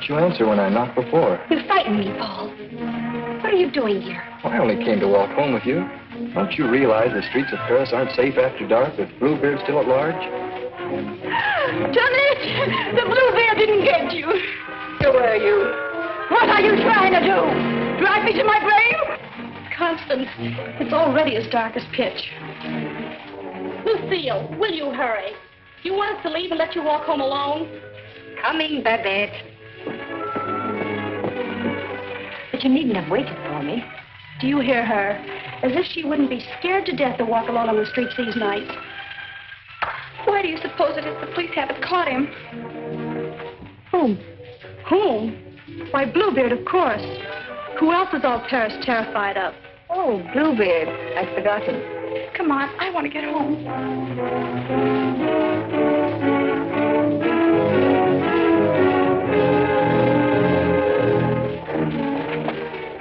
didn't you answer when I knocked before? You frightened me, Paul. What are you doing here? Well, I only came to walk home with you. Don't you realize the streets of Paris aren't safe after dark with Bluebeard still at large? Johnny, the Bluebeard didn't get you. Who are you? What are you trying to do? Drive me to my grave? Constance, it's already as dark as pitch. Lucille, will you hurry? Do you want us to leave and let you walk home alone? Coming, Babette. But you needn't have waited for me. Do you hear her? As if she wouldn't be scared to death to walk alone on the streets these nights. Why do you suppose it is the police haven't caught him? Whom? Whom? Why, Bluebeard, of course. Who else is all Paris terrified of? Oh, Bluebeard. I'd forgotten. Come on, I want to get home.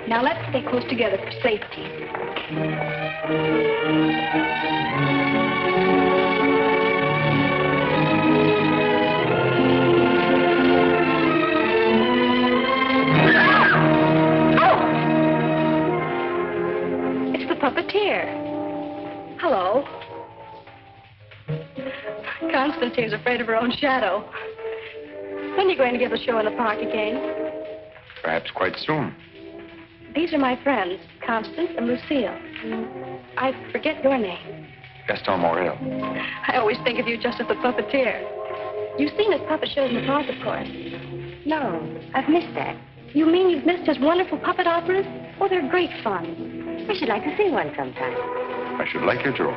Now let's stay close together for safety. It's the puppeteer. Hello. Constantine's afraid of her own shadow. When are you going to give the show in the park again? Perhaps quite soon. These are my friends, Constance and Lucille. I forget your name. Gaston Morel. I always think of you just as the puppeteer. You've seen his puppet shows in the park, of course. No, I've missed that. You mean you've missed his wonderful puppet operas? Oh, they're great fun. We should like to see one sometime. I should like you to.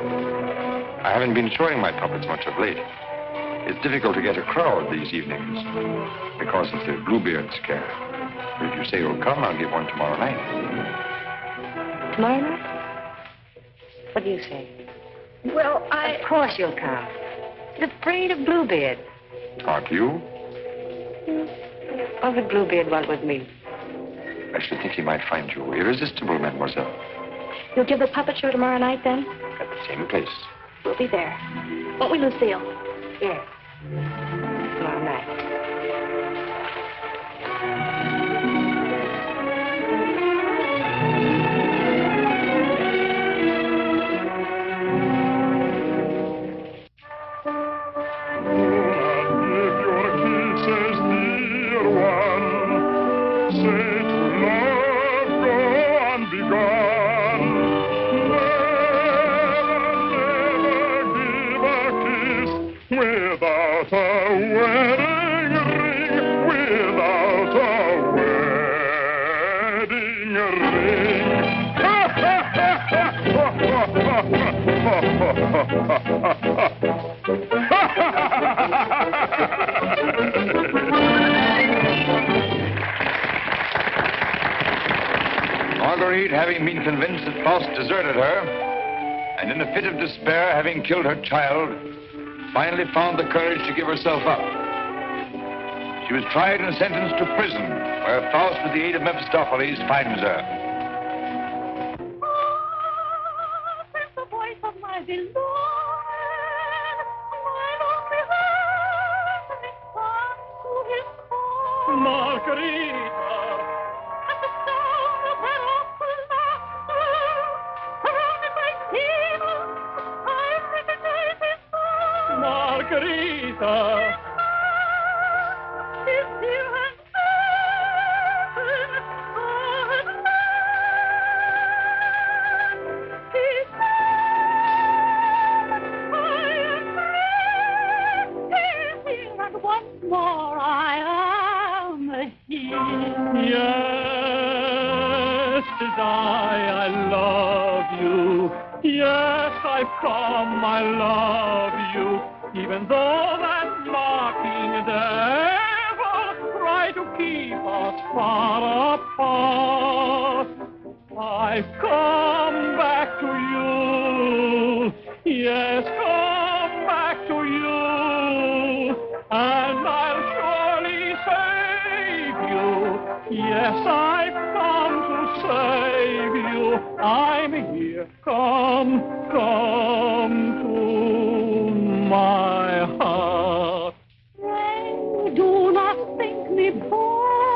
I haven't been showing my puppets much of late. It's difficult to get a crowd these evenings because of the Bluebeard scare. If you say you'll come, I'll give one tomorrow night. Tomorrow night? What do you say? Well, Of course you'll come. He's afraid of Bluebeard. Aren't you? What would Bluebeard want with me? I should think he might find you irresistible, mademoiselle. You'll give the puppet show tomorrow night, then? At the same place. We'll be there. Won't we, Lucille? Yes. Tomorrow night. Marguerite, having been convinced that Faust deserted her, and in a fit of despair, having killed her child, finally found the courage to give herself up. She was tried and sentenced to prison, where Faust, with the aid of Mephistopheles, finds her. It's the voice of my beloved, my lonely heart responds to his call. Margarita! At the sound of that awful laughter, surrounded by demons, I recognize his voice. Margarita! His dear and heaven, he said, I am here, and once more I am here. Yes, 'tis I love you. Yes, I've come, I love you. Even though that mocking devil try to keep us far apart, I've come back to you. Yes, come back to you. And I'll surely save you. Yes, I've come to save you. I'm here. Come to my heart. Pray do not think me poor.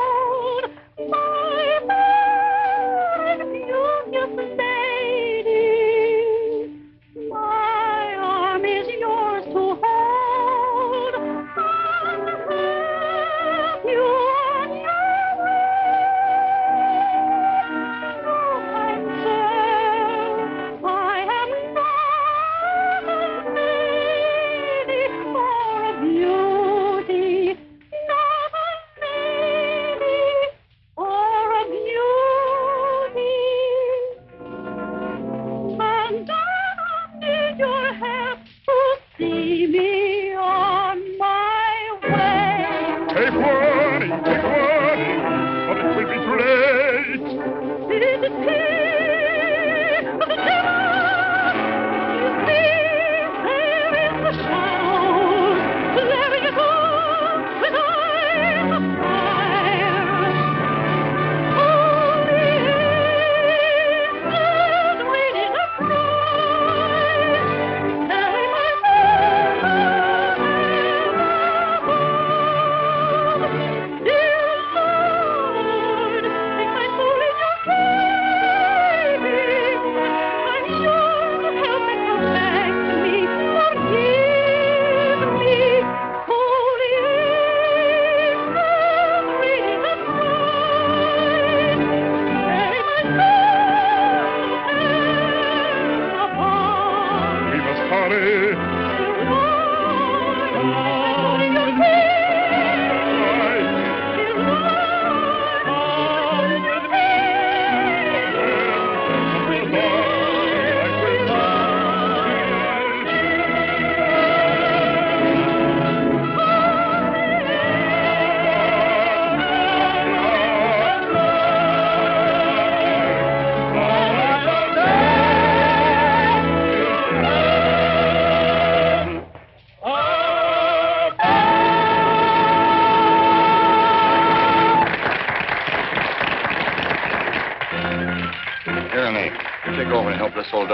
Here, Nate. You take over and help this old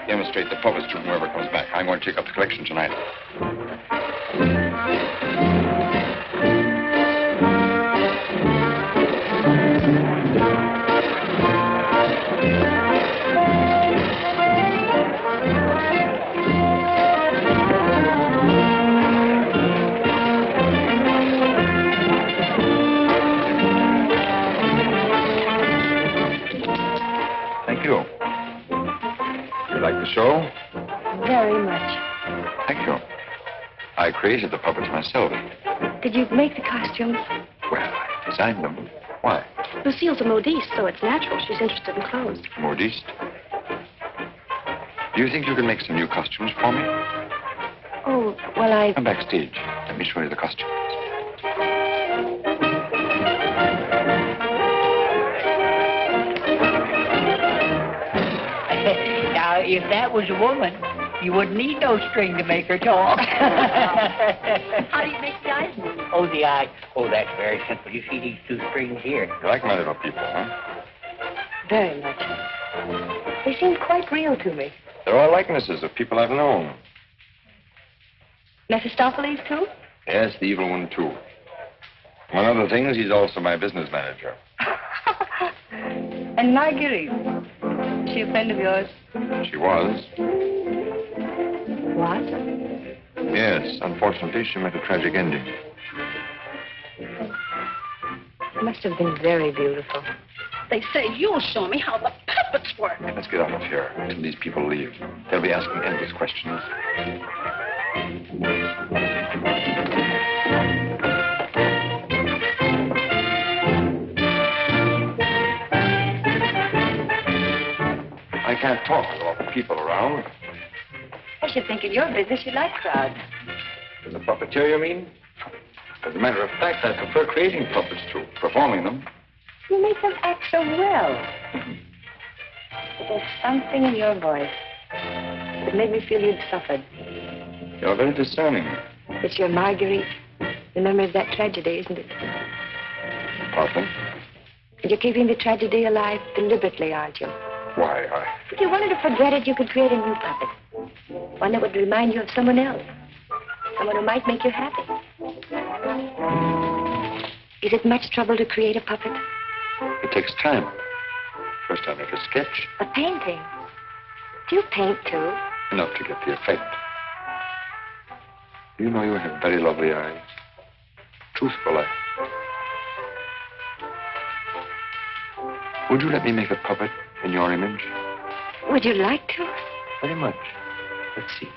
demonstrate the puppets to whoever comes back. I'm going to take up the collection tonight. You like the show? Very much. Thank you. I created the puppets myself. Did you make the costumes? Well, I designed them. Why? Lucille's a modiste, so it's natural she's interested in clothes. Modiste? Do you think you can make some new costumes for me? Oh, well, Come backstage. Let me show you the costumes. Now, if that was a woman, you wouldn't need no string to make her talk. how do you make the eyes move? Oh, the eye. Oh, that's very simple. You see these two strings here? You like my little people, huh? Very much. They seem quite real to me. They're all likenesses of people I've known. Mephistopheles, too? Yes, the evil one, too. Among other things, he's also my business manager. And Marguerite. Is she a friend of yours? She was. What? Yes, unfortunately, she met a tragic ending. It must have been very beautiful. They say you'll show me how the puppets work. Let's get out of here until these people leave. They'll be asking endless questions. I can't talk with all the people around. I should think in your business you like crowds. As a puppeteer, you mean? As a matter of fact, I prefer creating puppets to performing them. You make them act so well. But there's something in your voice that made me feel you'd suffered. You're very discerning. It's your Marguerite, the memory of that tragedy, isn't it? Partly. And you're keeping the tragedy alive deliberately, aren't you? Why, If you wanted to forget it, you could create a new puppet. One that would remind you of someone else. Someone who might make you happy. Is it much trouble to create a puppet? It takes time. First, I make a sketch. A painting? Do you paint, too? Enough to get the effect. You know you have very lovely eyes. Truthful eyes. Would you let me make a puppet in your image? Would you like to? Very much. Let's see.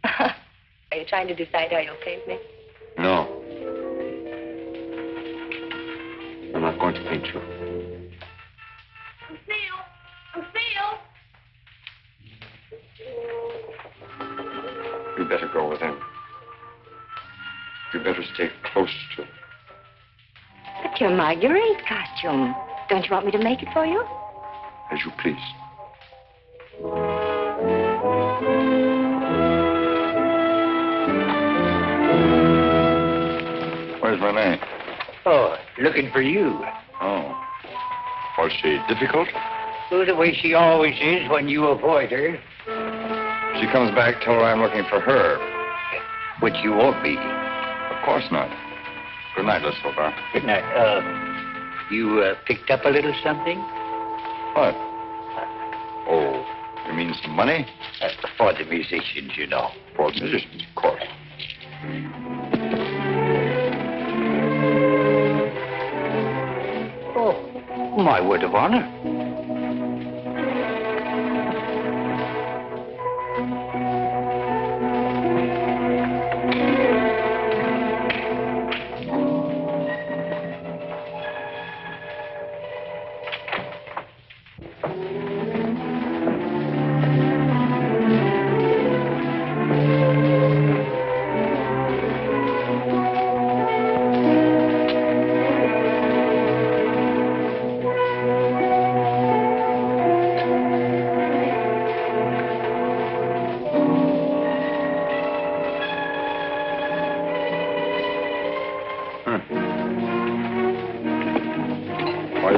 Are you trying to decide how you'll paint me? No. I'm not going to paint you. Lucille! You better go with him. You better stay close to him. But your Marguerite costume. Don't you want me to make it for you? As you please. Where's Renee? Oh, looking for you. Oh. Was she difficult? Oh, the way she always is when you avoid her. She comes back, tell her I'm looking for her. Which you won't be. Of course not. Good night, Miss Hobart. Good night. You picked up a little something? What? Oh, you mean some money? For the musicians, you know. For the musicians, of course. Oh, my word of honor.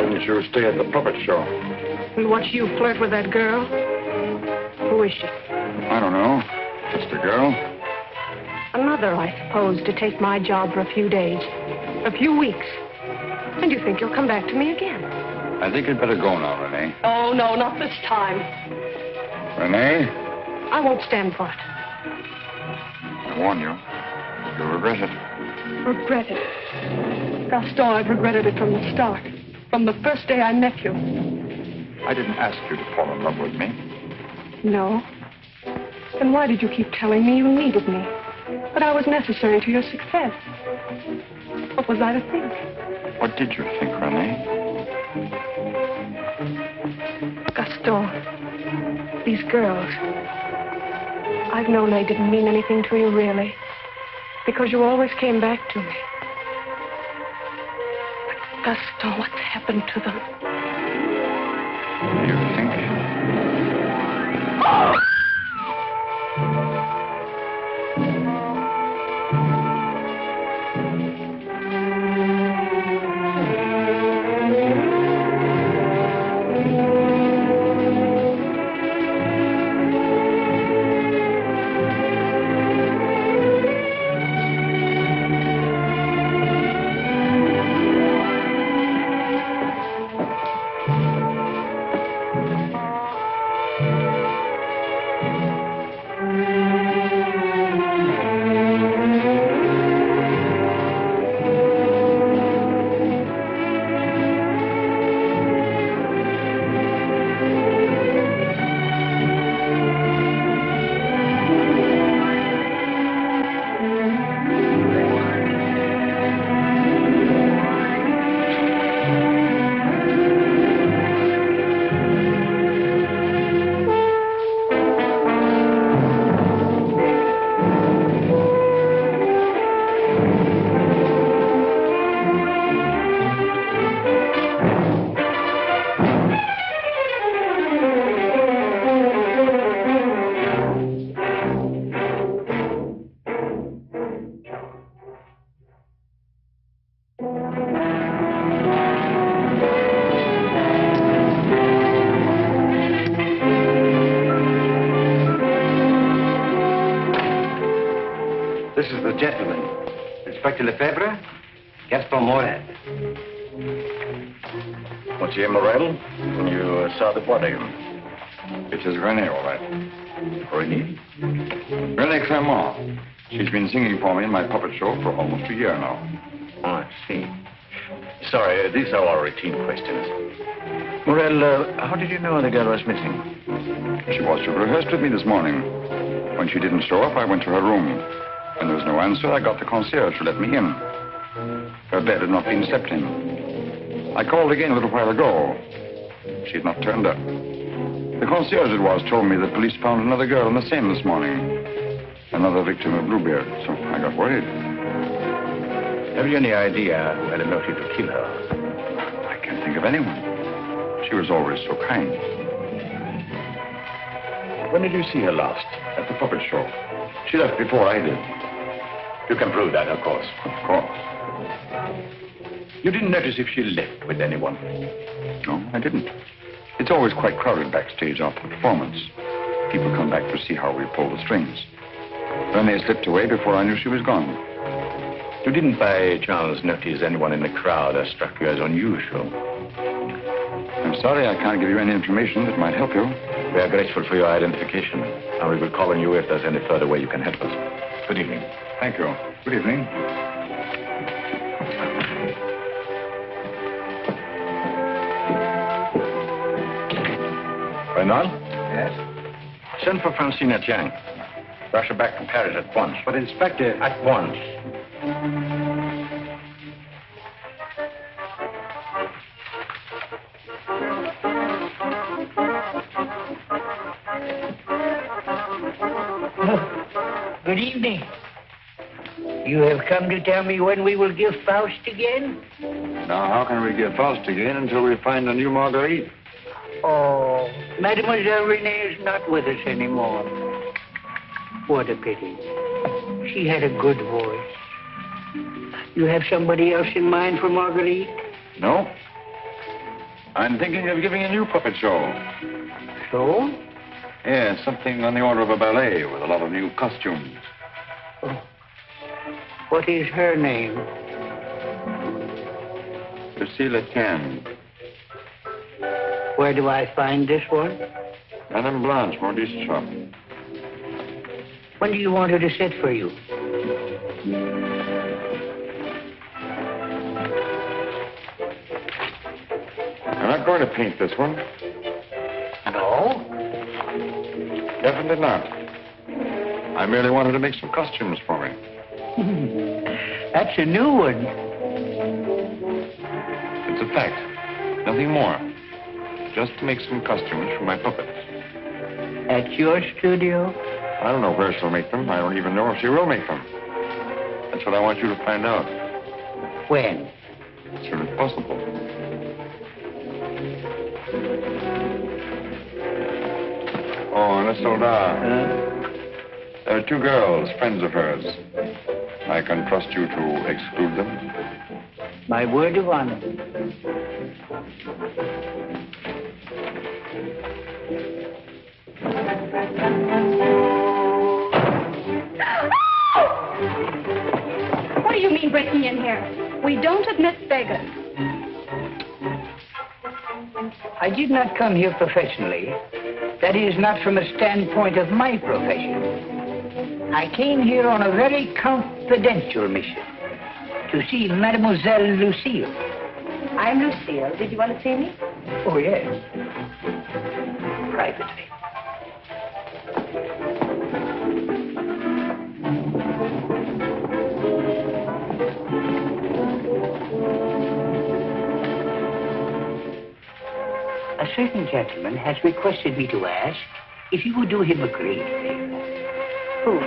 didn't you stay at the puppet show? And watch you flirt with that girl? Who is she? I don't know. Just a girl. Another, I suppose, to take my job for a few days. A few weeks. And you think you'll come back to me again? I think you'd better go now, Renee. Oh, no, not this time. Renee? I won't stand for it. I warn you. You'll regret it. Regret it? Gaston, I've regretted it from the start. From the first day I met you. I didn't ask you to fall in love with me. No. Then why did you keep telling me you needed me? That I was necessary to your success? What was I to think? What did you think, Renee? Gaston, these girls, I've known they didn't mean anything to you, really, because you always came back to me. But Gaston, what's happened to them? You think? This is the gentleman. Inspector Lefebvre, Gaston Morel. Monsieur Morel, you saw the body. It is Renee, all right. Renee? Renee Clermont. She's been singing for me in my puppet show for almost a year now. Oh, I see. Sorry, these are all routine questions. Morel, how did you know the girl was missing? She was to rehearse with me this morning. When she didn't show up, I went to her room. When there was no answer, I got the concierge to let me in. Her bed had not been slept in. I called again a little while ago. She had not turned up. The concierge it was told me the police found another girl in the Seine this morning. Another victim of Bluebeard, so I got worried. Have you any idea who had a motive to kill her? I can't think of anyone. She was always so kind. When did you see her last? At the puppet show. She left before I did. You can prove that, of course. Of course. You didn't notice if she left with anyone? No, I didn't. It's always quite crowded backstage after the performance. People come back to see how we pull the strings. Renee slipped away before I knew she was gone. You didn't by chance notice anyone in the crowd that struck you as unusual? I'm sorry I can't give you any information that might help you. We are grateful for your identification, and we will call on you if there's any further way you can help us. Good evening. Thank you. Good evening. Reynald? Yes? Send for Francina Chiang. Rush her back to Paris at once. But, Inspector... At once. Good evening. You have come to tell me when we will give Faust again? Now, how can we give Faust again until we find a new Marguerite? Oh, Mademoiselle Renee is not with us anymore. What a pity. She had a good voice. You have somebody else in mind for Marguerite? No. I'm thinking of giving a new puppet show. So? Yeah, something on the order of a ballet with a lot of new costumes. Oh. What is her name? Lucille Etienne. Where do I find this one? Madame Blanche, Maurice's shop. When do you want her to sit for you? I'm not going to paint this one. No? Definitely not. I merely wanted to make some costumes for me. That's a new one. It's a fact. Nothing more. Just to make some costumes for my puppets. At your studio? I don't know where she'll make them. I don't even know if she will make them. That's what I want you to find out. When? As soon as possible. Oh, and Isolda. There are two girls, friends of hers. I can trust you to exclude them? My word of honor. What do you mean breaking in here? We don't admit beggars. I did not come here professionally. That is, not from a standpoint of my profession. I came here on a very confidential mission to see Mademoiselle Lucille. I'm Lucille. Did you want to see me? Oh, yes. Privately. A certain gentleman has requested me to ask if you would do him a great favor. Who?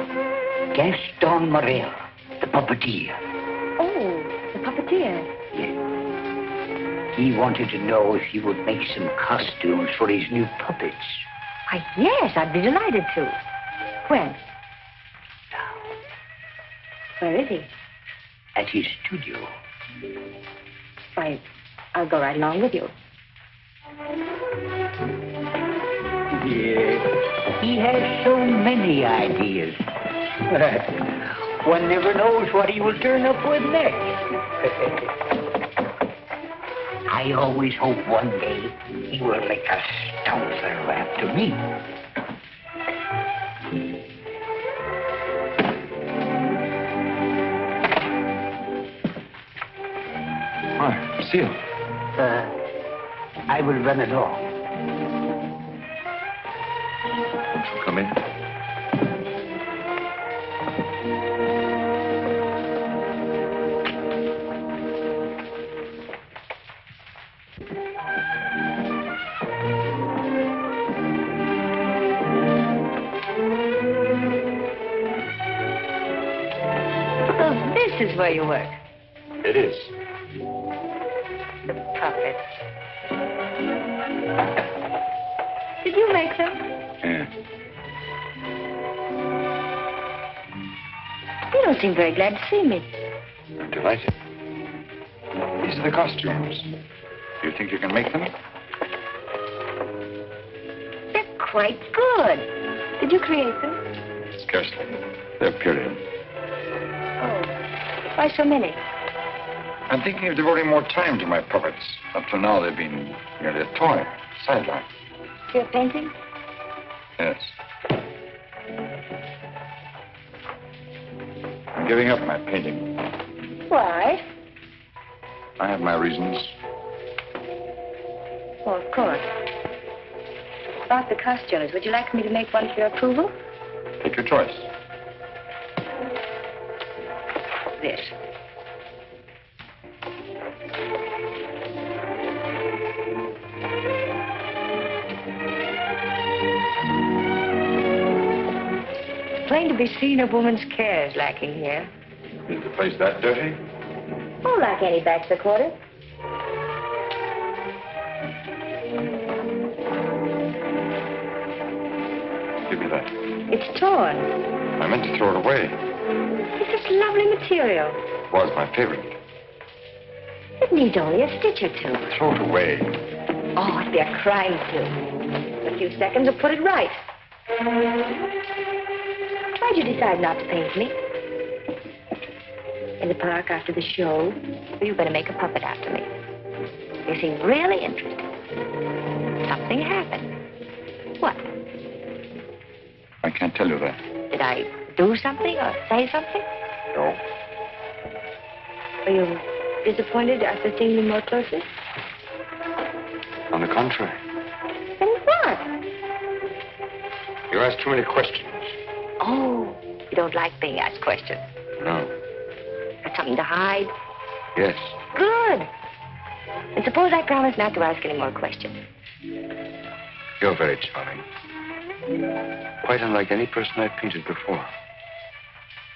Gaston Morel, the puppeteer. Oh, the puppeteer. Yes. He wanted to know if you would make some costumes for his new puppets. Why, yes, I'd be delighted to. When? Now, Where is he? at his studio. Why, I'll go right along with you. Yes. He has so many ideas. One never knows what he will turn up with next. I always hope one day he will make a stout fellow after me. Why, Lucille. I will run along. Won't you come in? So this is where you work. It is. The puppets. Did you make them? Yeah. You don't seem very glad to see me. I'm delighted. These are the costumes. Do you think you can make them? They're quite good. Did you create them? Scarcely. They're period. Oh, why so many? I'm thinking of devoting more time to my puppets. Up till now, they've been merely a toy, sideline. You're painting? Yes. I'm giving up my painting. Why? I have my reasons. Oh, of course. About the costumes, would you like me to make one for your approval? Take your choice. This. Plain to be seen, a woman's care is lacking here. Is the place that dirty? Oh, like any bachelor quarter. Give me that. It's torn. I meant to throw it away. It's such lovely material. It was my favorite. It needs only a stitch or two. Throw it away. Oh, it'd be a crime to. A few seconds will put it right. Why'd you decide not to paint me? In the park after the show, you better make a puppet after me. You seem really interested. Something happened. What? I can't tell you that. Did I do something or say something? No. Are you disappointed after seeing me more closely? On the contrary. Then what? You ask too many questions. Oh, you don't like being asked questions. No. Got something to hide? Yes. Good. And suppose I promise not to ask any more questions. You're very charming. Quite unlike any person I've painted before.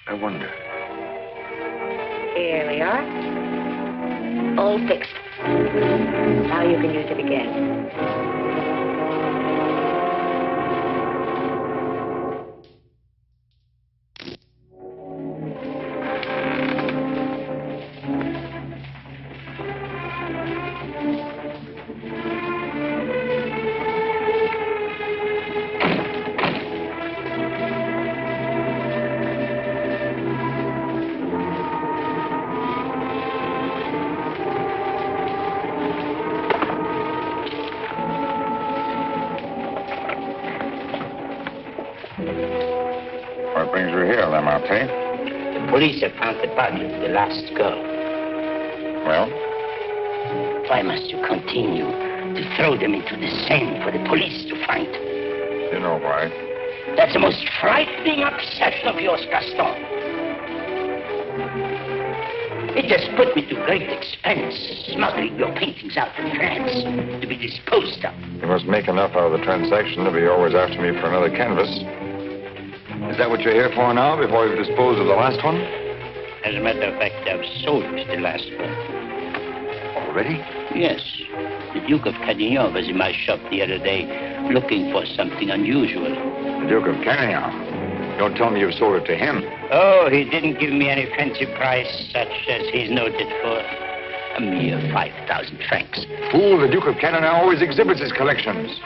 I wonder. Here we are. All fixed. Now you can use it again. What brings you here, Lamarté? The police have found the body of the last girl. Well? Why must you continue to throw them into the Seine for the police to find? You know why. That's the most frightening obsession of yours, Gaston. It has put me to great expense, smuggling your paintings out of France to be disposed of. You must make enough out of the transaction to be always after me for another canvas. Is that what you're here for now, before you've disposed of the last one? As a matter of fact, I've sold the last one. Already? Yes. The Duke of Carradine was in my shop the other day looking for something unusual. The Duke of Carradine? Don't tell me you've sold it to him. Oh, he didn't give me any fancy price, such as he's noted for. A mere 5,000 francs. Fool, the Duke of Carradine always exhibits his collections.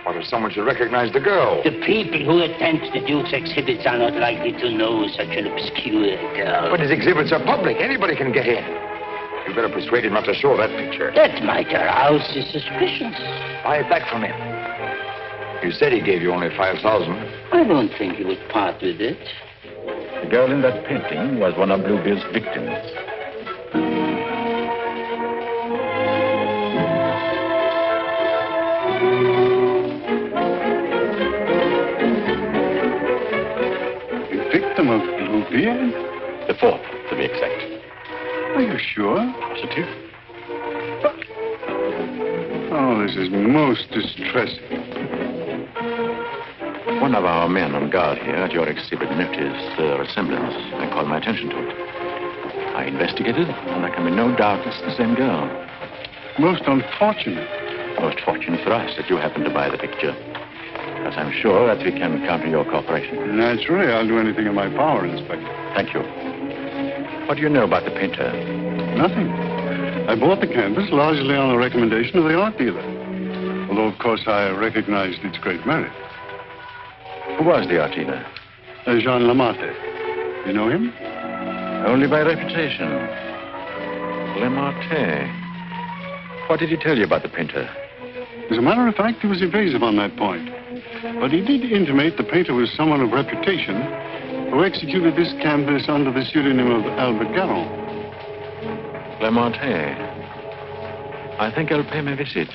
What if someone should recognize the girl? The people who attend the Duke's exhibits are not likely to know such an obscure girl. But his exhibits are public. Anybody can get in. You better persuade him not to show that picture. That might arouse his suspicions. Buy it back from him. You said he gave you only 5,000. I don't think he would part with it. The girl in that painting was one of Bluebeard's victims. Victim of Bluebeard? The fourth, to be exact. Are you sure? Positive. Oh, this is most distressing. One of our men on guard here at your exhibit noticed the resemblance and called my attention to it. I investigated, and there can be no doubt it's the same girl. Most unfortunate. Most fortunate for us that you happened to buy the picture. Because I'm sure that we can count on your cooperation. Naturally, I'll do anything in my power, Inspector. Thank you. What do you know about the painter? Nothing. I bought the canvas largely on the recommendation of the art dealer. Although, of course, I recognized its great merit. Who was the art dealer? Jean Lamarté. You know him? Only by reputation. Lamarté. What did he tell you about the painter? As a matter of fact, he was evasive on that point. But he did intimate the painter was someone of reputation who executed this canvas under the pseudonym of Albert Garon. Lamarté. I think I'll pay him a visit.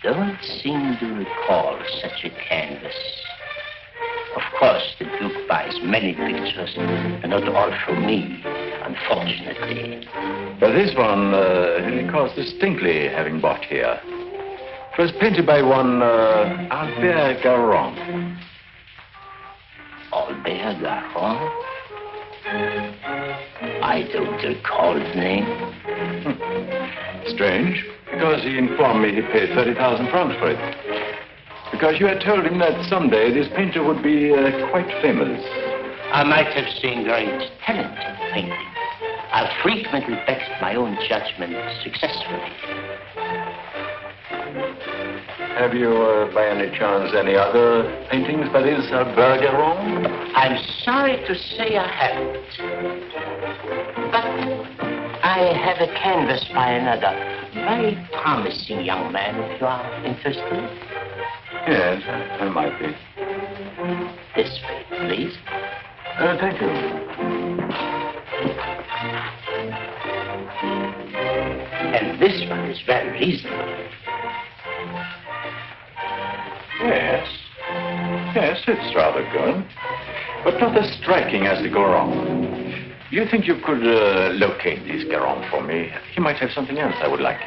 Don't seem to recall such a canvas. Of course, the Duke buys many pictures, and not all from me, unfortunately. But this one, he recalls distinctly having bought here. It was painted by one Albert Garon. Albert Garon? I don't recall the name. Strange, because he informed me he paid 30,000 francs for it. Because you had told him that someday this painter would be quite famous. I might have seen great talent in painting. I've frequently backed my own judgment successfully. Have you, by any chance, any other paintings by this Bergeron? I'm sorry to say I haven't. But I have a canvas by another very promising young man, if you are interested. Yes, I might be. This way, please. Thank you. And this one is very reasonable. Yes. Yes, it's rather good. But not as striking as the Goron. Do you think you could locate this Goron for me? He might have something else I would like.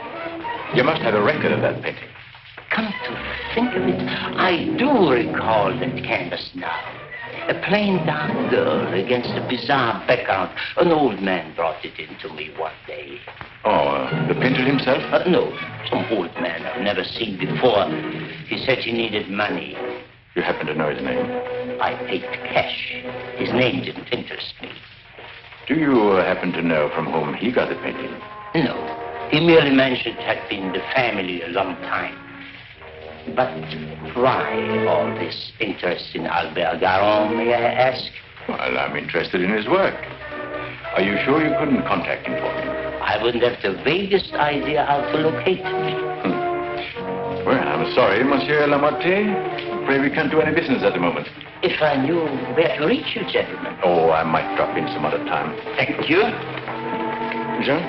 You must have a record of that painting. Come to think of it, I do recall that canvas now. A plain dark girl against a bizarre background. An old man brought it in to me one day. Oh, the painter himself? No, some old man I've never seen before. He said he needed money. You happen to know his name? I paid cash. His name didn't interest me. Do you happen to know from whom he got the painting? No. He merely mentioned it had been the family a long time. But why all this interest in Albert Garon, may I ask? Well, I'm interested in his work. Are you sure you couldn't contact him for me? I wouldn't have the vaguest idea how to locate him. Well, I'm sorry, Monsieur Lamotte. Pray we can't do any business at the moment. If I knew where to reach you, gentlemen. Oh, I might drop in some other time. Thank you. Jean?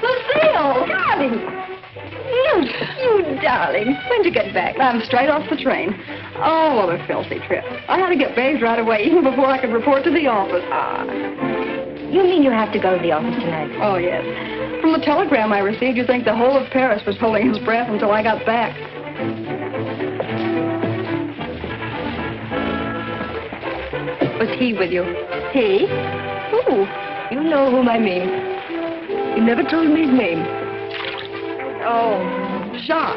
Lucille! Darling! You darling. When'd you get back? I'm straight off the train. Oh, what a filthy trip. I had to get bathed right away, even before I could report to the office. You mean you have to go to the office tonight? Oh, yes. From the telegram I received, you'd think the whole of Paris was holding his breath until I got back. Was he with you? He? Who? You know whom I mean. You never told me his name. Oh, Jacques.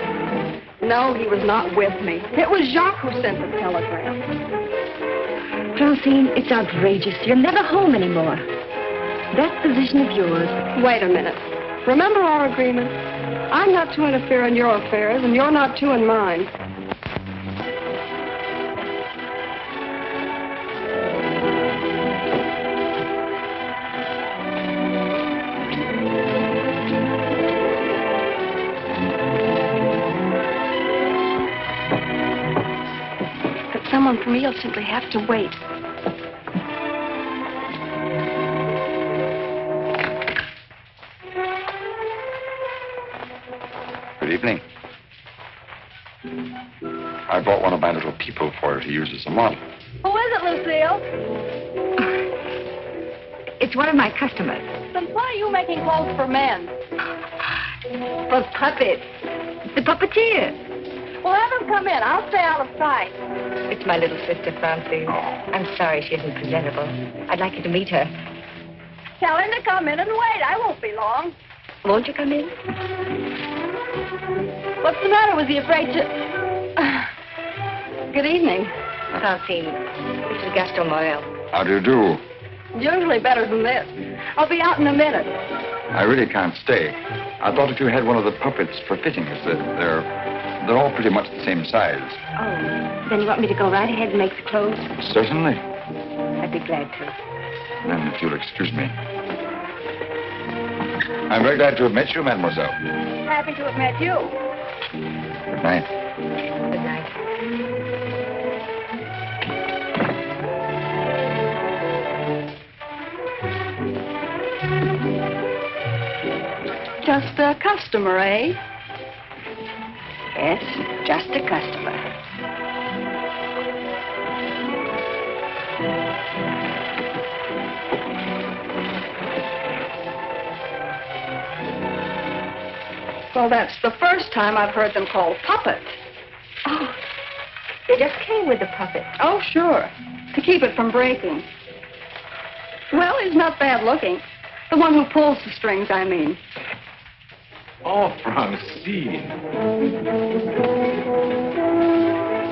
No, he was not with me. It was Jacques who sent the telegram. Francine, it's outrageous. You're never home anymore. That position of yours. Wait a minute. Remember our agreement? I'm not to interfere in your affairs, and you're not to in mine. Someone for me will simply have to wait. Good evening. I brought one of my little people for her to use as a model. Who is it, Lucille? It's one of my customers. Then why are you making clothes for men? For puppets. The puppeteer. Well, have him come in. I'll stay out of sight. It's my little sister, Francine. I'm sorry she isn't presentable. I'd like you to meet her. Tell him to come in and wait. I won't be long. Won't you come in? What's the matter? Was he afraid to... Good evening. Francine, this is Gaston Morel. How do you do? Usually better than this. I'll be out in a minute. I really can't stay. I thought if you had one of the puppets for fittings, they're all pretty much the same size. Oh, then you want me to go right ahead and make the clothes? Certainly. I'd be glad to. Then, if you'll excuse me. I'm very glad to have met you, mademoiselle. Happy to have met you. Good night. Good night. Just a customer, eh? Yes, just a customer. Well, that's the first time I've heard them called puppets. Oh, they just came with the puppet. Oh, sure. To keep it from breaking. Well, he's not bad looking. The one who pulls the strings, I mean. Oh, Francine.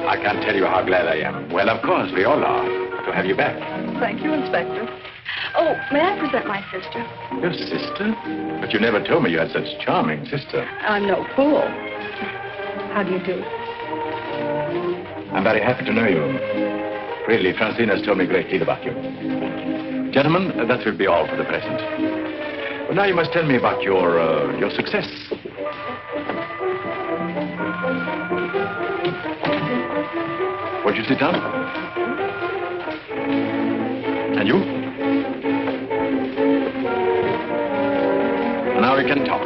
I can't tell you how glad I am. Well, of course, we all are to have you back. Thank you, Inspector. Oh, may I present my sister? Your sister? But you never told me you had such a charming sister. I'm no fool. How do you do? I'm very happy to know you. Really, Francine has told me a great deal about you. Gentlemen, that will be all for the present. Well, now you must tell me about your success. Won't you sit down? And you? Now we can talk.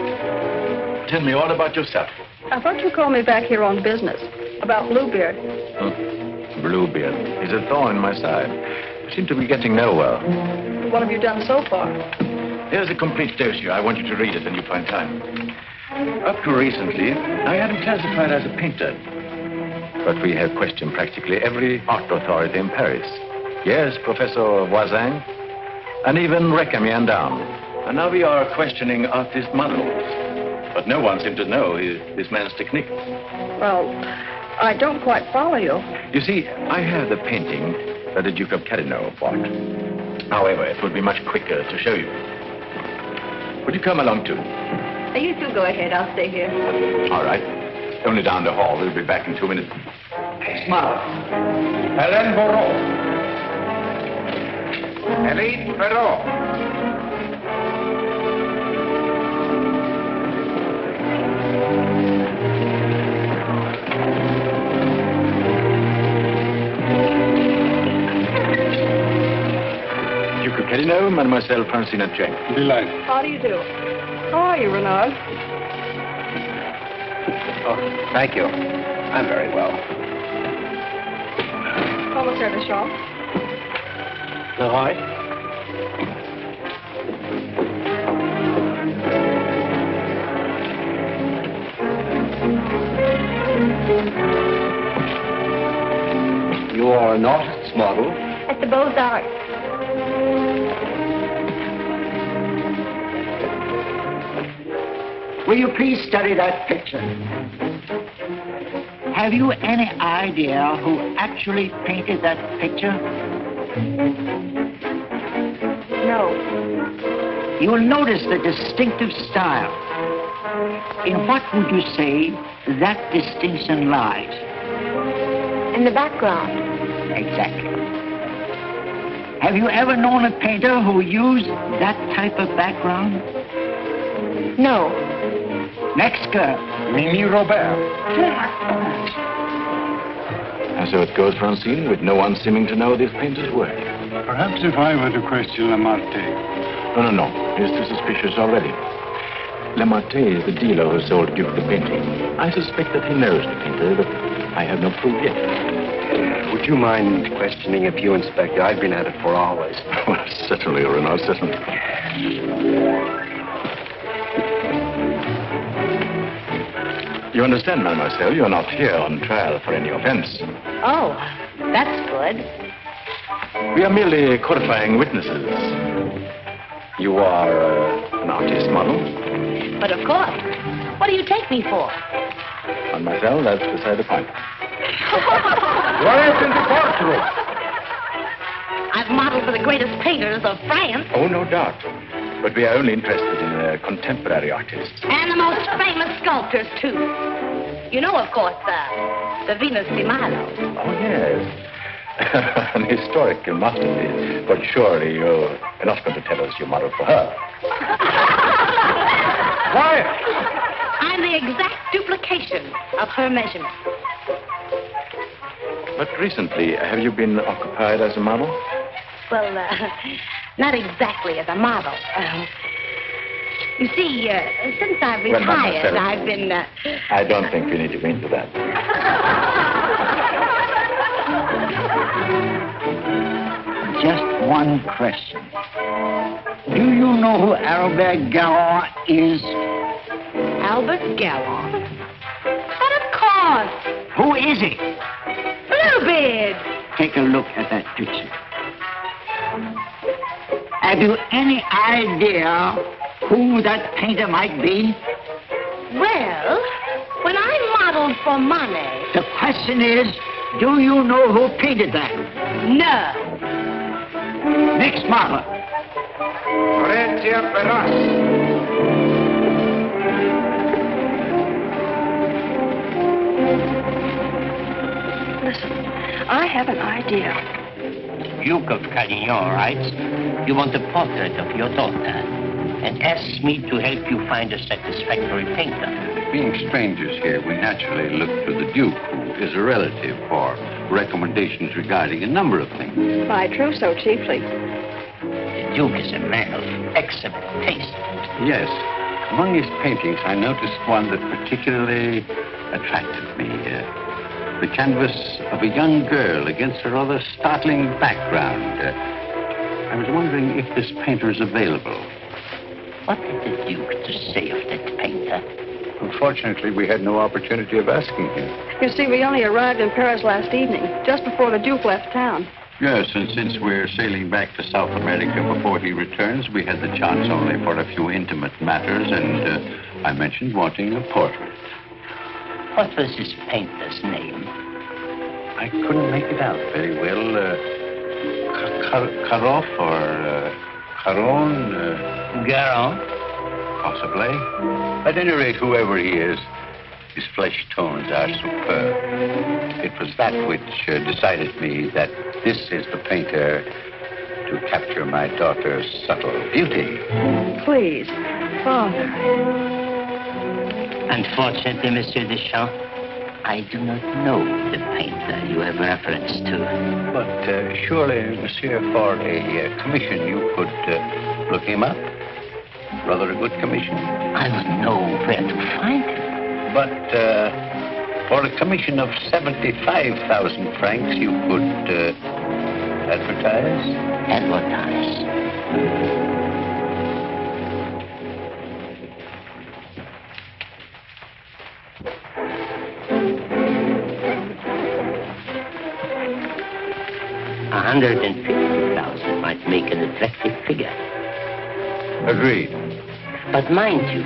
Tell me all about yourself. I thought you called me back here on business. About Bluebeard. Bluebeard. He's a thorn in my side. You seem to be getting nowhere. What have you done so far? Here's a complete dossier. I want you to read it when you find time. Up to recently, I had him classified as a painter. But we have questioned practically every art authority in Paris. Yes, Professor Voisin, and even Recamier down. And now we are questioning artist models. But no one seemed to know this man's technique. Well, I don't quite follow you. You see, I have the painting that the Duke of Carradine bought. However, it would be much quicker to show you. Would you come along too? You two go ahead. I'll stay here. All right. Only down the hall. We'll be back in 2 minutes. Smile. Hélène Moreau. Hélène Moreau. Duke of Carradine, Mademoiselle Francine Jane. Delighted. How do you do? How are you, Renard? Oh, thank you. I'm very well. Comment service, Shaw. All right. You are an artist's model? At the Beaux-Arts. Will you please study that picture? Have you any idea who actually painted that picture? No. You will notice the distinctive style. In what would you say that distinction lies? In the background. Exactly. Have you ever known a painter who used that type of background? No. Next girl. Mimi Robert. And so it goes, Francine, with no one seeming to know this painter's work. Perhaps if I were to question Lamartine. No. He's too suspicious already. Lamartine is the dealer who sold Duke the painting. I suspect that he knows the painter, but I have no proof yet. Would you mind questioning a few, Inspector? I've been at it for hours. Well, certainly, Renard, certainly. You understand, mademoiselle, you're not here on trial for any offense. Oh, that's good. We are merely qualifying witnesses. You are an artist model? But of course. What do you take me for? Mademoiselle, that's beside the point. Right in the courtroom. I've modeled for the greatest painters of France. Oh, no doubt. But we are only interested in contemporary artists. And the most famous sculptors, too. You know, of course, the Venus de Milo. Oh, yes. An historical masterpiece. But surely you're not going to tell us you modeled for her. Quiet. I'm the exact duplication of her measurements. But recently, have you been occupied as a model? Well, not exactly as a model. You see, since I've retired, mademoiselle, I've been... I don't think we need to go into that. Just one question. Do you know who Albert Garron is? Albert Garron? But of course. Who is he? Bluebeard. Take a look at that picture. Have you any idea who that painter might be? Well, when I modeled for money... The question is, do you know who painted that? No. Next model. Listen, I have an idea. Duke of Carradine writes, you want a portrait of your daughter and asks me to help you find a satisfactory painter. Being strangers here, we naturally look to the Duke, who is a relative, for recommendations regarding a number of things. My trousseau, chiefly. The Duke is a man of excellent taste. Yes. Among his paintings, I noticed one that particularly attracted me. The canvas of a young girl against a rather startling background. I was wondering if this painter is available. What had the Duke to say of that painter? Unfortunately, we had no opportunity of asking him. You see, we only arrived in Paris last evening, just before the Duke left town. Yes, and since we're sailing back to South America before he returns, we had the chance only for a few intimate matters, and I mentioned wanting a portrait. What was this painter's name? I couldn't make it out very well. Karoff or Caron? Garon? Possibly. At any rate, whoever he is, his flesh tones are superb. It was that which decided me that this is the painter to capture my daughter's subtle beauty. Please, Father. Unfortunately, Monsieur Deschamps, I do not know the painter you have reference to. But surely, Monsieur, for a commission, you could look him up. Rather a good commission. I would know where to find him. But for a commission of 75,000 francs, you could advertise? Advertise. 150,000 might make an attractive figure. Agreed. But mind you,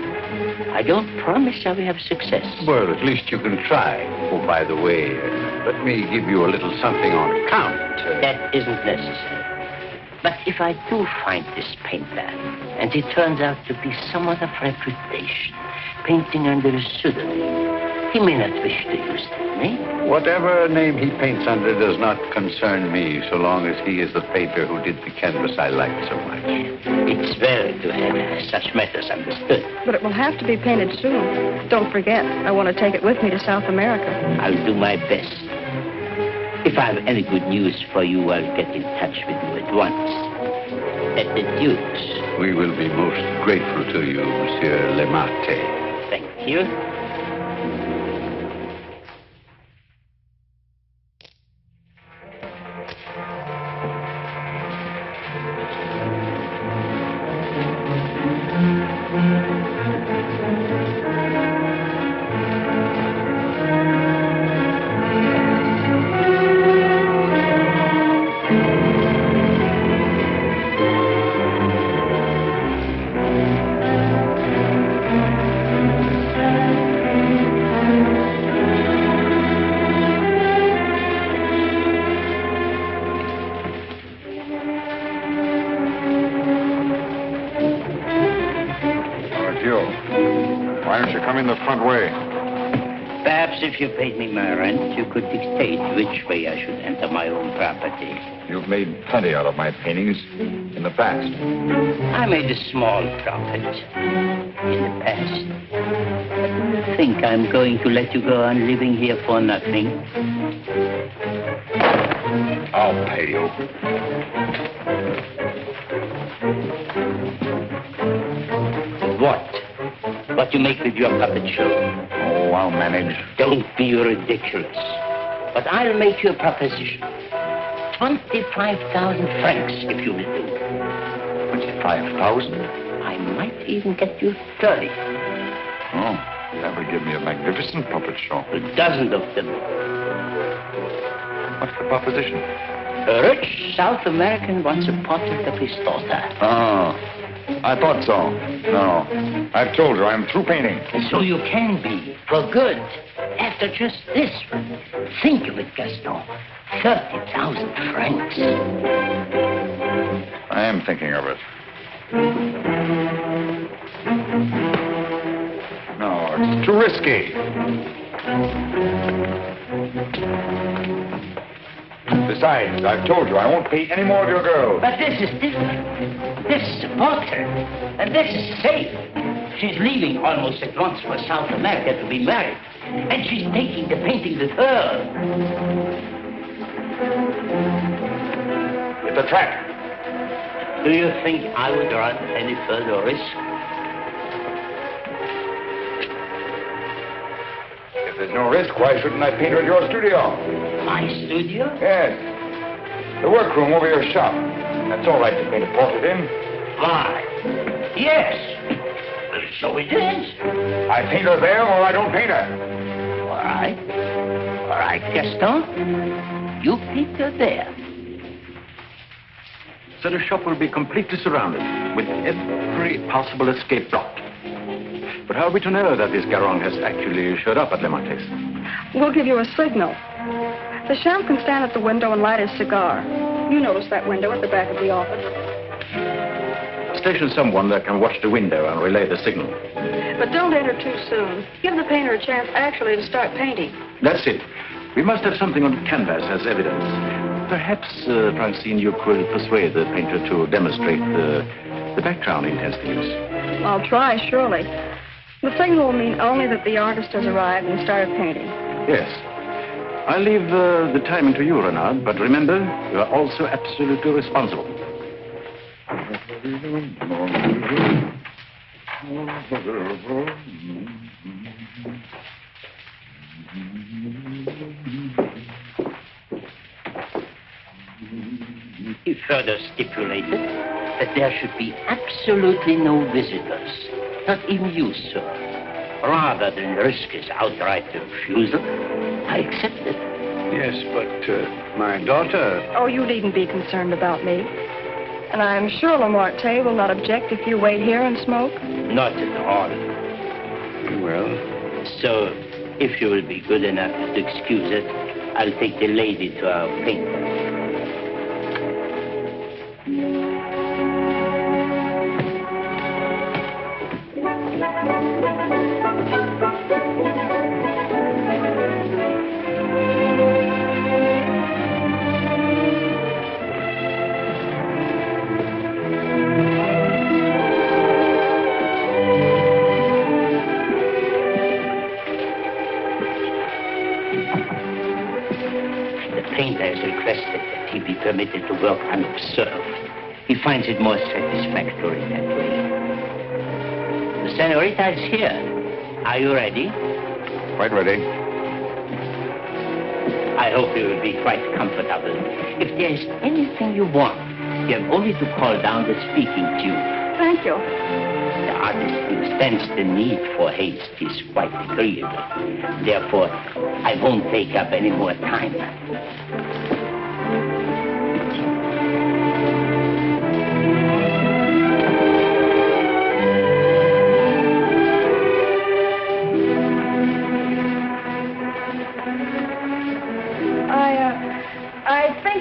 I don't promise I will have success. Well, at least you can try. Oh, by the way, let me give you a little something on account. That isn't necessary. But if I do find this painter, and he turns out to be someone of reputation, painting under a pseudonym, he may not wish to use that name. Whatever name he paints under does not concern me, so long as he is the painter who did the canvas I liked so much. It's well to have such matters understood. But it will have to be painted soon. Don't forget, I want to take it with me to South America. I'll do my best. If I have any good news for you, I'll get in touch with you at once. At the Duke's. We will be most grateful to you, Monsieur Lemate. Thank you. If you paid me my rent, you could dictate which way I should enter my own property. You've made plenty out of my paintings in the past. I made a small profit in the past. You think I'm going to let you go on living here for nothing? I'll pay you. What? What you make with your puppet show? Oh, I'll manage. Don't be ridiculous. But I'll make you a proposition. 25,000 francs, if you will do. 25,000? I might even get you 30. Oh, that would give me a magnificent puppet show. A dozen of them. What's the proposition? A rich South American wants a portrait of his daughter. Oh, I thought so. No. I've told her I'm through painting. And so you can be, for good. After just this one. Think of it, Gaston. 30,000 francs. I am thinking of it. No, it's too risky. Besides, I've told you I won't pay any more of your girls. But this is different. This is a portrait. And this is safe. She's leaving almost at once for South America to be married. And she's taking the painting with her. It's a trap. Do you think I would run any further risk? If there's no risk, why shouldn't I paint her at your studio? My studio? Yes. The workroom over your shop. That's all right to paint a portrait in. Why? Yes. So it is. I paint her there or I don't paint her. All right. All right, Gaston. You paint her there. So the shop will be completely surrounded with every possible escape blocked. But how are we to know that this Garron has actually showed up at Le Marquis? We'll give you a signal. The sheriff can stand at the window and light his cigar. You notice that window at the back of the office. Station someone that can watch the window and relay the signal. But don't enter too soon. Give the painter a chance actually to start painting. That's it. We must have something on the canvas as evidence. Perhaps, Francine, you could persuade the painter to demonstrate the background he intends to use. I'll try, surely. The signal will mean only that the artist has arrived and started painting. Yes. I'll leave the timing to you, Renard, but remember, you are also absolutely responsible. He further stipulated that there should be absolutely no visitors, not even you, sir. Rather than risk his outright refusal, I accepted. Yes, but my daughter... Oh, you needn't be concerned about me. And I'm sure Lamarté will not object if you wait here and smoke. Not at all. Well... So, if you will be good enough to excuse it, I'll take the lady to our painter. Permitted to work unobserved. He finds it more satisfactory that way. The senorita is here. Are you ready? Quite ready. I hope you will be quite comfortable. If there is anything you want, you have only to call down the speaking tube. Thank you. The artist understands the need for haste is quite agreeable. Therefore, I won't take up any more time.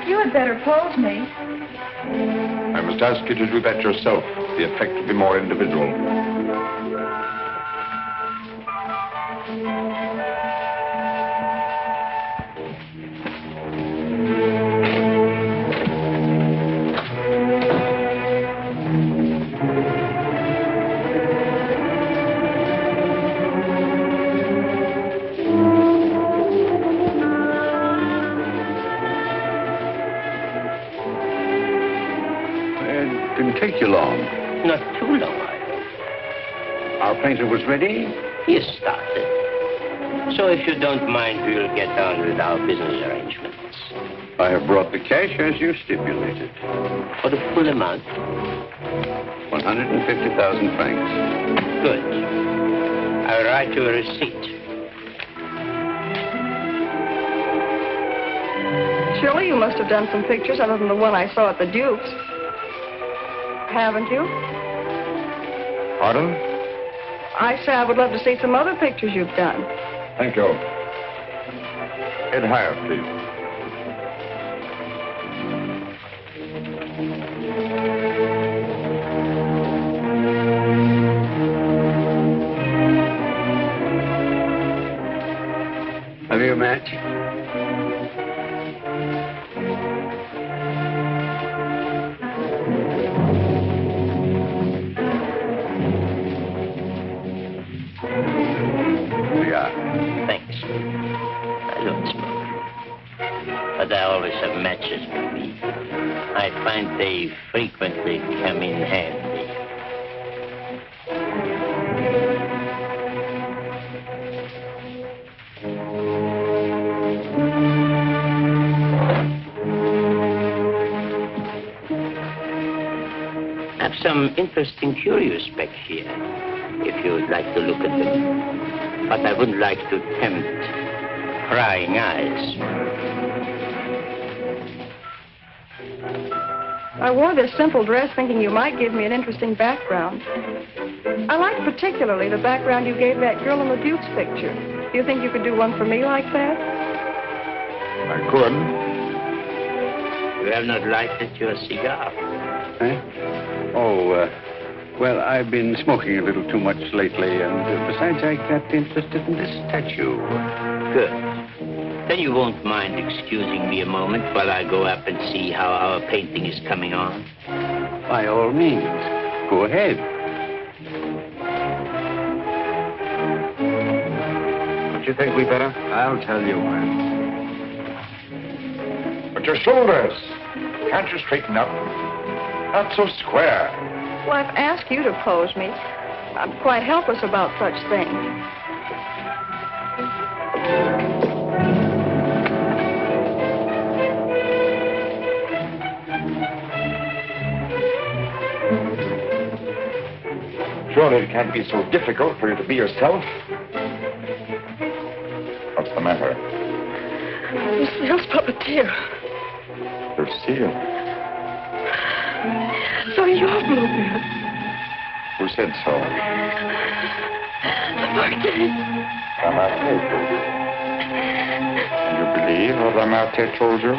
You had better pose me. I must ask you to do that yourself. The effect will be more individual. Take you long. Not too long, I hope. Our painter was ready? He started. So if you don't mind, we'll get on with our business arrangements. I have brought the cash as you stipulated. For the full amount? 150,000 francs. Good. I'll write you a receipt. Surely you must have done some pictures other than the one I saw at the Duke's. Haven't you? Pardon? I say I would love to see some other pictures you've done. Thank you. Head higher, please. Have you a match? Thanks. I don't smoke. But I always have matches with me. I find they frequently come in handy. I have some interesting curios back here, if you would like to look at them. But I wouldn't like to tempt prying eyes. I wore this simple dress thinking you might give me an interesting background. I liked particularly the background you gave that girl in the Duke's picture. Do you think you could do one for me like that? I could. You have not lighted your cigar. Eh? Oh, well, I've been smoking a little too much lately, and besides, I got interested in this statue. Good. Then you won't mind excusing me a moment while I go up and see how our painting is coming on? By all means. Go ahead. Don't you think we better? I'll tell you when. But your shoulders. Can't you straighten up? Not so square. Well, I've asked you to pose me. I'm quite helpless about such things. Surely it can't be so difficult for you to be yourself. What's the matter? Lucille's puppeteer. Lucille. So you're Bluebeard. Who said so? Martin. Ramate. And you believe what Ramate told you?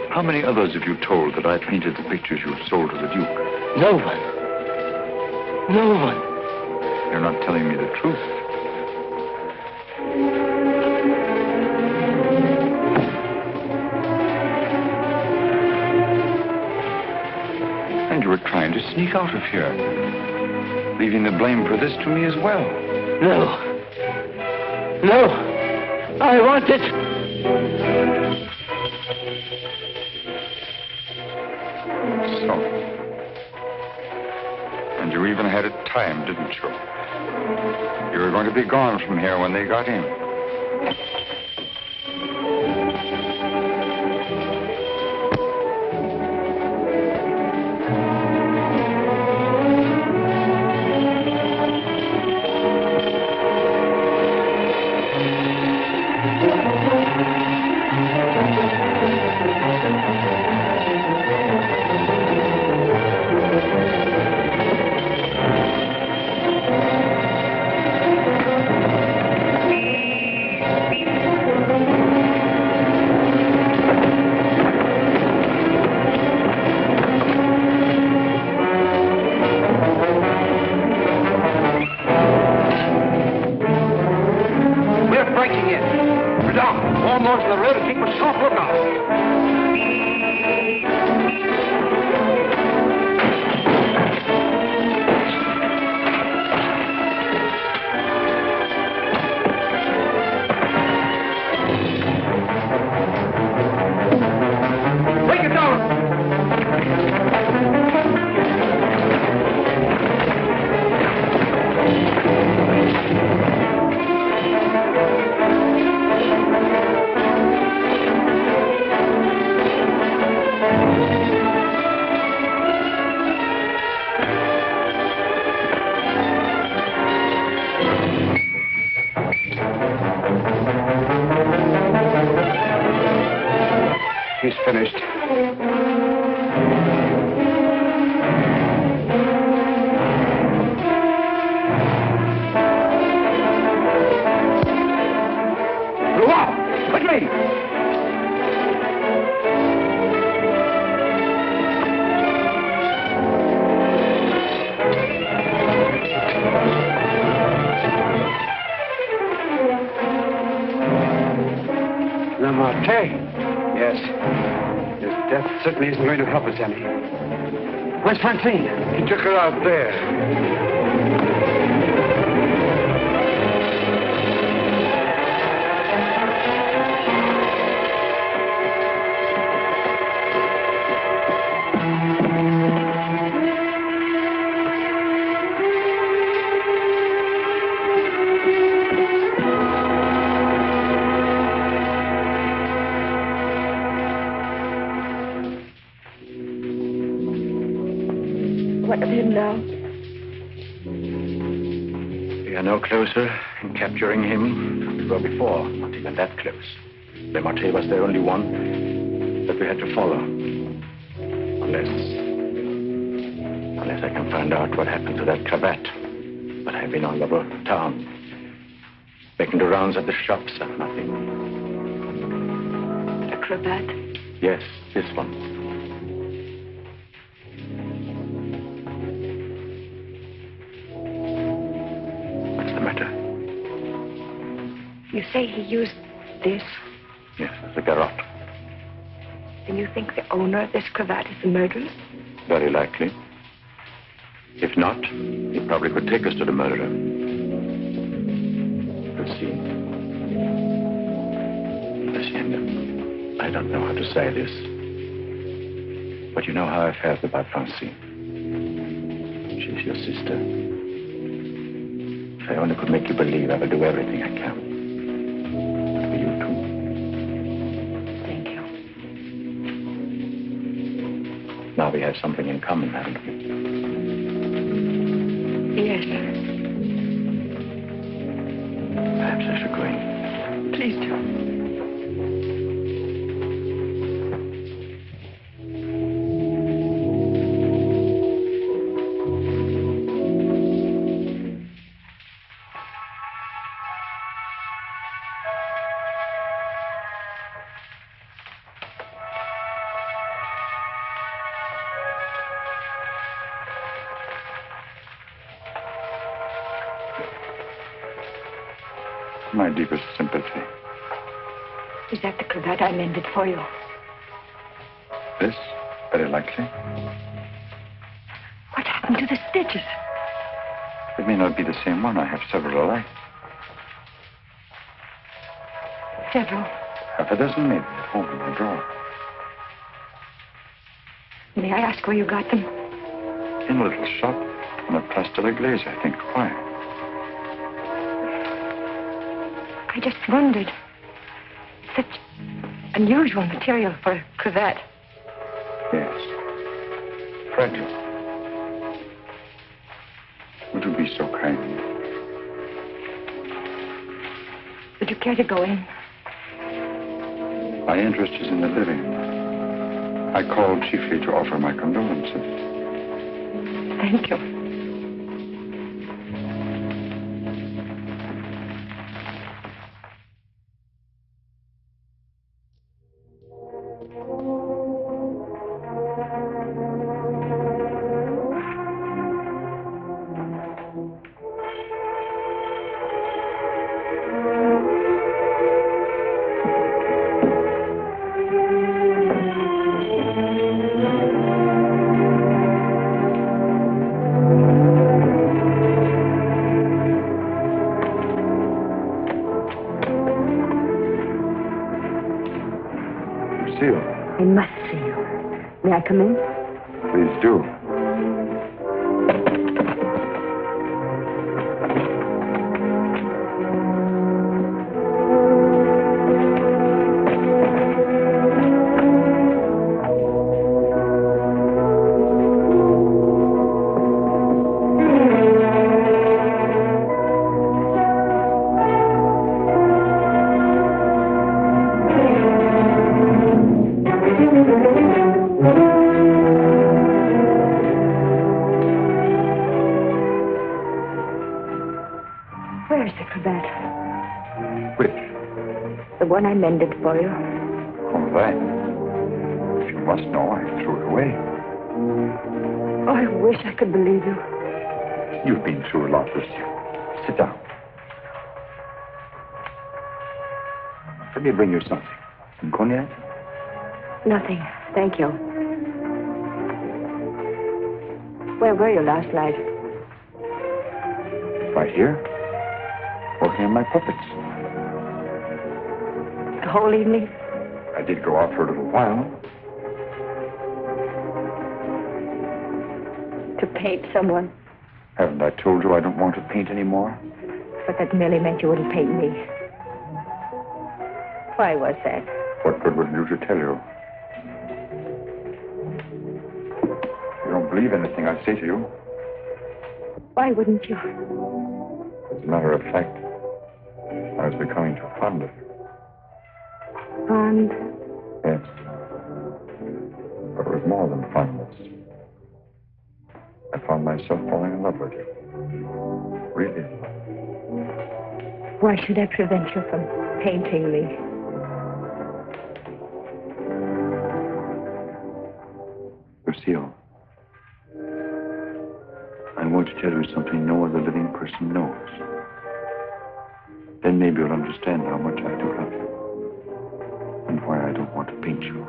How many others have you told that I painted the pictures you sold to the Duke? No one. No one. You're not telling me the truth. And you were trying to sneak out of here, leaving the blame for this to me as well. No. No. I want it. So. And you even had it timed, didn't you? You were going to be gone from here when they got in. finished. Quickly! Yes. His death certainly isn't going to help us any. Where's Francine? He took her out there. What of him now? We are no closer in capturing him than we were before. Not even that close. Le Marche was the only one that we had to follow. Unless I can find out what happened to that cravat. But I've been all over town, making the rounds at the shops and nothing. The cravat? Yes, this one. You say he used this? Yes, it's a garrote. And you think the owner of this cravat is the murderer? Very likely. If not, he probably could take us to the murderer. We'll see. Hacienda, I don't know how to say this, but you know how I felt about Francine. She's your sister. If I only could make you believe, I will do everything I can. Now we have something in common, haven't we? Yes. Perhaps I should go in. Please do. My deepest sympathy. Is that the cravat I mended for you? This? Very likely. What happened to the stitches? It may not be the same one. I have several alike. Several. Half a dozen maybe at home in my drawer. May I ask where you got them? In a little shop on a Place de la Glaise, I think. Why? I just wondered. Such unusual material for a cravat. Yes. Fragile. Would you be so kind? Would you care to go in? My interest is in the living. I called chiefly to offer my condolences. Thank you. I must see you. May I come in? Please do. one I mended for you. Oh, that. If you must know, I threw it away. Oh, I wish I could believe you. You've been through a lot, Lucille. Sit down. Let me bring you something. Some cognac? Nothing. Thank you. Where were you last night? Right here. Working on my puppets. The whole evening? I did go out for a little while. To paint someone. Haven't I told you I don't want to paint anymore? But that merely meant you wouldn't paint me. Why was that? What good would it do to tell you? You don't believe anything I say to you. Why wouldn't you? As a matter of fact, I was becoming too fond of you. Fond? Yes. But it was more than fondness. I found myself falling in love with you. Really in love. Why should I prevent you from painting me? Lucille, I'm going to tell you something no other living person knows. Then maybe you'll understand how much I do love you. And why I don't want to paint you.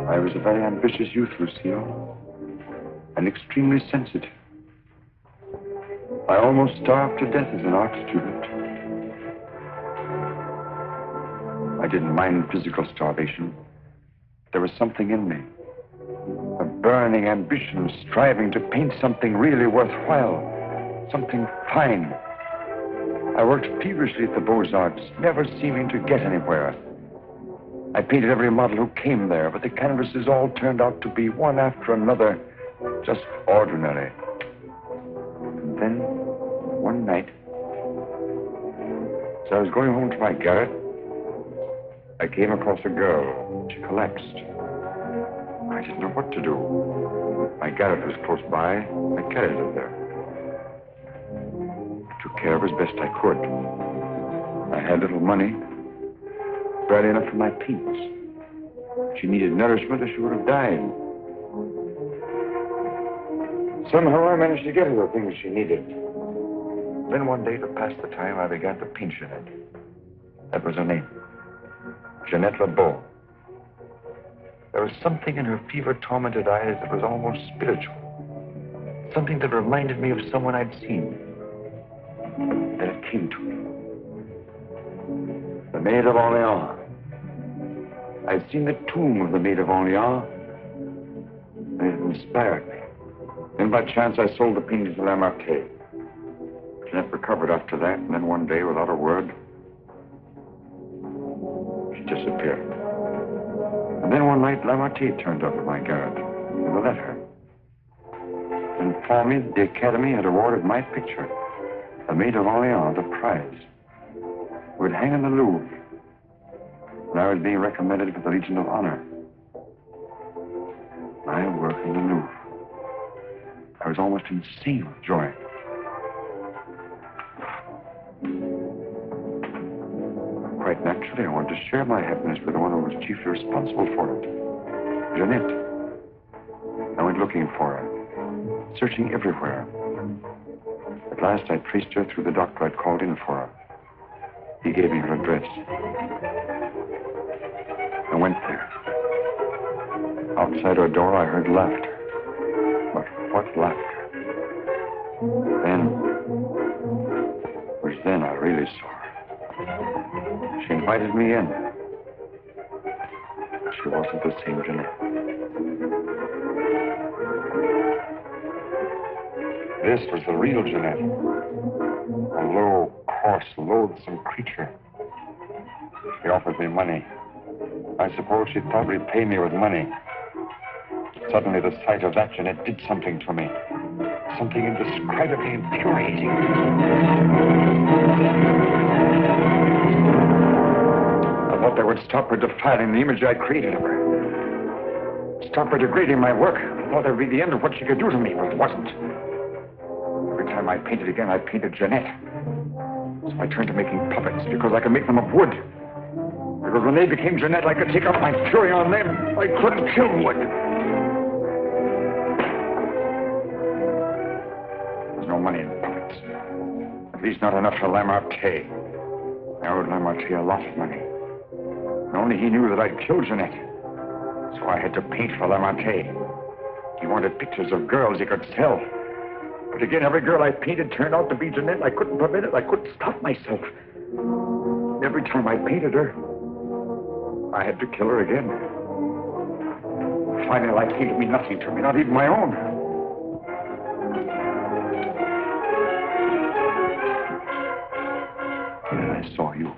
I was a very ambitious youth, Lucille. And extremely sensitive. I almost starved to death as an art student. I didn't mind physical starvation. There was something in me. A burning ambition, striving to paint something really worthwhile. Something fine. I worked feverishly at the Beaux-Arts, never seeming to get anywhere. I painted every model who came there, but the canvases all turned out to be one after another, just ordinary. And then, one night, as I was going home to my garret, I came across a girl. She collapsed. I didn't know what to do. My garret was close by. I carried her there. I took care of her as best I could. I had little money, barely enough for my paints. She needed nourishment or she would have died. Somehow I managed to get her the things she needed. Then one day, to pass the time, I began to paint Jeanette. That was her name. Jeanette LeBeau. There was something in her fever-tormented eyes that was almost spiritual. Something that reminded me of someone I'd seen. Then it came to me. The Maid of Orleans. I'd seen the tomb of the Maid of Orleans, and it inspired me. Then by chance I sold the painting to Lamarque. Jeanette recovered after that, and then one day, without a word, she disappeared. And then one night, Lamarque turned up at my garret with a letter. And informed me that the Academy had awarded my picture, The Maid of Orleans, the prize. It would hang in the Louvre, and I was being recommended for the Legion of Honor. My work in the Louvre. I was almost insane with joy. Quite naturally, I wanted to share my happiness with the one who was chiefly responsible for it, Jeanette. I went looking for her, searching everywhere. At last, I traced her through the doctor I'd called in for her. He gave me her address. I went there. Outside her door, I heard laughter. But what laughter? Then I really saw her. She invited me in. She wasn't the same Jeanette. This was the real Jeanette. A low, coarse, loathsome creature. She offered me money. I suppose she'd probably pay me with money. Suddenly, the sight of that Jeanette did something to me. Something indescribably infuriating. I thought that would stop her defiling the image I created of her. Stop her degrading my work. I thought that would be the end of what she could do to me, but it wasn't. Every time I painted again, I painted Jeanette. So I turned to making puppets because I could make them of wood. Because when they became Jeanette, I could take out my fury on them. I couldn't kill wood. There's no money in puppets. At least not enough for Lamartine. I owed Lamartine a lot of money. And only he knew that I'd killed Jeanette. So I had to paint for Lamartine. He wanted pictures of girls he could sell. But again, every girl I painted turned out to be Jeanette. I couldn't prevent it. I couldn't stop myself. Every time I painted her, I had to kill her again. Finally, life seemed to mean nothing to me, not even my own. And I saw you.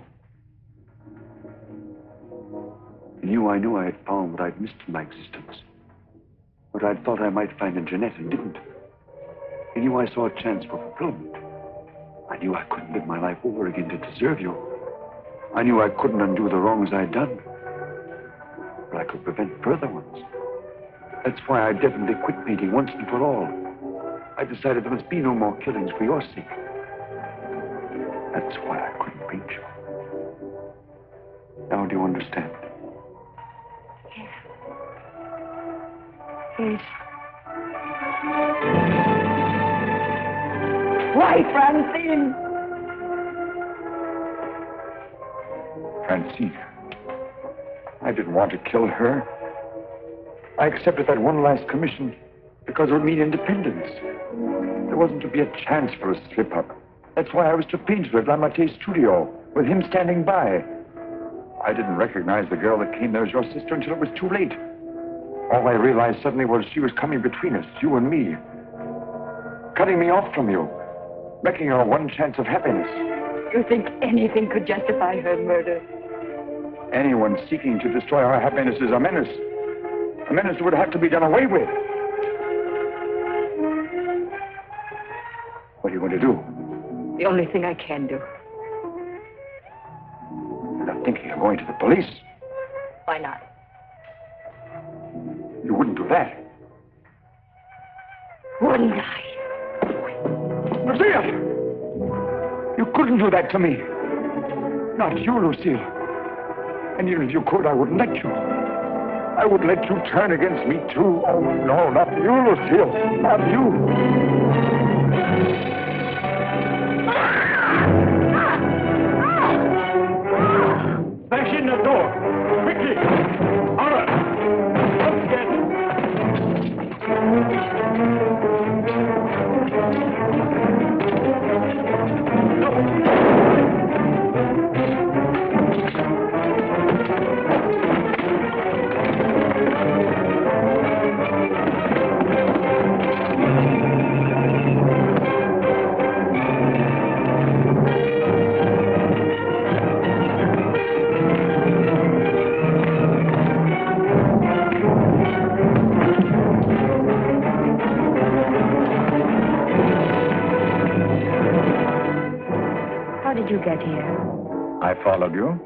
In you, I knew I had found what I'd missed in my existence. What I'd thought I might find in Jeanette and didn't. In you, I saw a chance for fulfillment. I knew I couldn't live my life over again to deserve you. I knew I couldn't undo the wrongs I'd done. But I could prevent further ones. That's why I definitely quit painting once and for all. I decided there must be no more killings for your sake. That's why I couldn't paint you. Now do you understand? Yes. Why, Francine? Francine. I didn't want to kill her. I accepted that one last commission because it would mean independence. There wasn't to be a chance for a slip-up. That's why I was to paint her at Lamartine's studio, with him standing by. I didn't recognize the girl that came there as your sister until it was too late. All I realized suddenly was she was coming between us, you and me. Cutting me off from you. Wrecking our one chance of happiness. You think anything could justify her murder? Anyone seeking to destroy our happiness is a menace. A menace that would have to be done away with. What are you going to do? The only thing I can do. You're not thinking of going to the police. Why not? You wouldn't do that. Wouldn't I? Lucille! You couldn't do that to me. Not you, Lucille. And even if you could, I wouldn't let you. I would let you turn against me, too. Oh, no, not you, Lucille. Not you. Bash in the door. Quickly. All right. Let's get it. You get here? I followed you.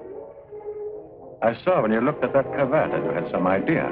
I saw when you looked at that cravat that you had some idea.